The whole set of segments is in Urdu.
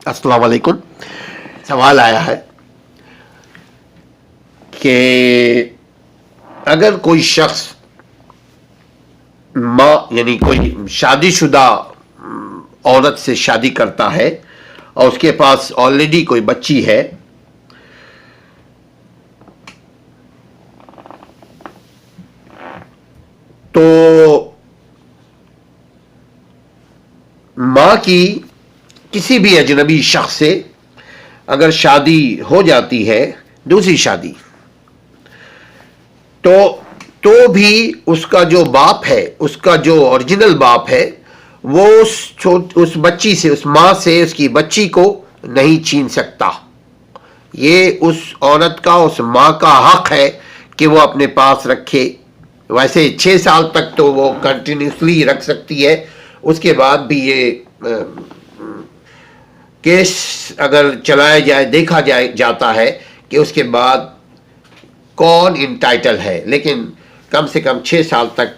السلام علیکم. سوال آیا ہے کہ اگر کوئی شخص ماں یعنی کوئی شادی شدہ عورت سے شادی کرتا ہے اور اس کے پاس آلریڈی کوئی بچی ہے، تو ماں کی کسی بھی اجنبی شخص سے اگر شادی ہو جاتی ہے، دوسری شادی، تو بھی اس کا جو باپ ہے، اس کا جو اوریجنل باپ ہے، وہ اس بچی سے، اس ماں سے اس کی بچی کو نہیں چھین سکتا. یہ اس عورت کا، اس ماں کا حق ہے کہ وہ اپنے پاس رکھے. ویسے 6 سال تک تو وہ کنٹینیوسلی رکھ سکتی ہے. اس کے بعد بھی یہ کیس اگر چلایا جائے، دیکھا جاتا ہے کہ اس کے بعد کون انٹائٹل ہے، لیکن کم سے کم 6 سال تک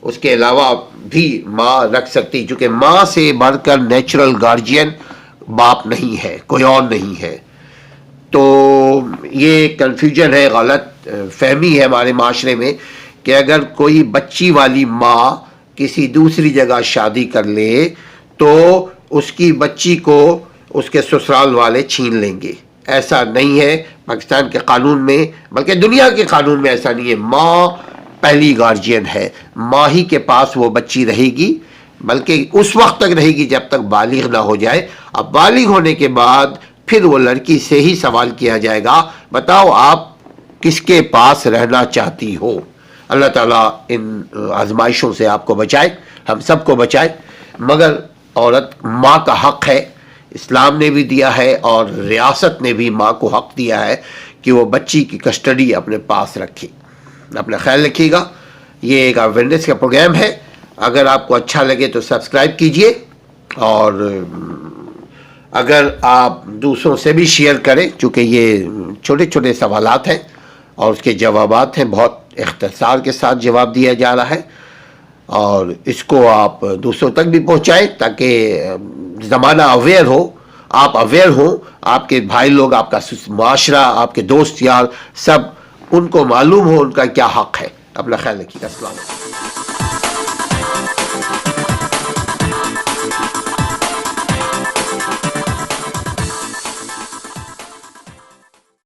اس کے علاوہ بھی ماں رکھ سکتی، چونکہ ماں سے بڑھ کر نیچرل گارجین باپ نہیں ہے، کوئی اور نہیں ہے. تو یہ کنفیوژن ہے، غلط فہمی ہے ہمارے معاشرے میں کہ اگر کوئی بچی والی ماں کسی دوسری جگہ شادی کر لے تو اس کی بچی کو اس کے سسرال والے چھین لیں گے. ایسا نہیں ہے پاکستان کے قانون میں، بلکہ دنیا کے قانون میں ایسا نہیں ہے. ماں پہلی گارجین ہے، ماں ہی کے پاس وہ بچی رہے گی، بلکہ اس وقت تک رہے گی جب تک بالغ نہ ہو جائے. اب بالغ ہونے کے بعد پھر وہ لڑکی سے ہی سوال کیا جائے گا، بتاؤ آپ کس کے پاس رہنا چاہتی ہو. اللہ تعالیٰ ان آزمائشوں سے آپ کو بچائے، ہم سب کو بچائے. مگر عورت ماں کا حق ہے، اسلام نے بھی دیا ہے اور ریاست نے بھی ماں کو حق دیا ہے کہ وہ بچی کی کسٹڈی اپنے پاس رکھے. اپنا خیال رکھیے گا. یہ ایک اویئرنیس کا پروگرام ہے. اگر آپ کو اچھا لگے تو سبسکرائب کیجئے، اور اگر آپ دوسروں سے بھی شیئر کریں، چونکہ یہ چھوٹے چھوٹے سوالات ہیں اور اس کے جوابات ہیں، بہت اختصار کے ساتھ جواب دیا جا رہا ہے، اور اس کو آپ دوسروں تک بھی پہنچائیں تاکہ زمانہ اویئر ہو، آپ اویئر ہوں، آپ کے بھائی لوگ، آپ کا معاشرہ، آپ کے دوست یار، سب ان کو معلوم ہو ان کا کیا حق ہے. اپنا خیال رکھیے گا. السلام علیکم.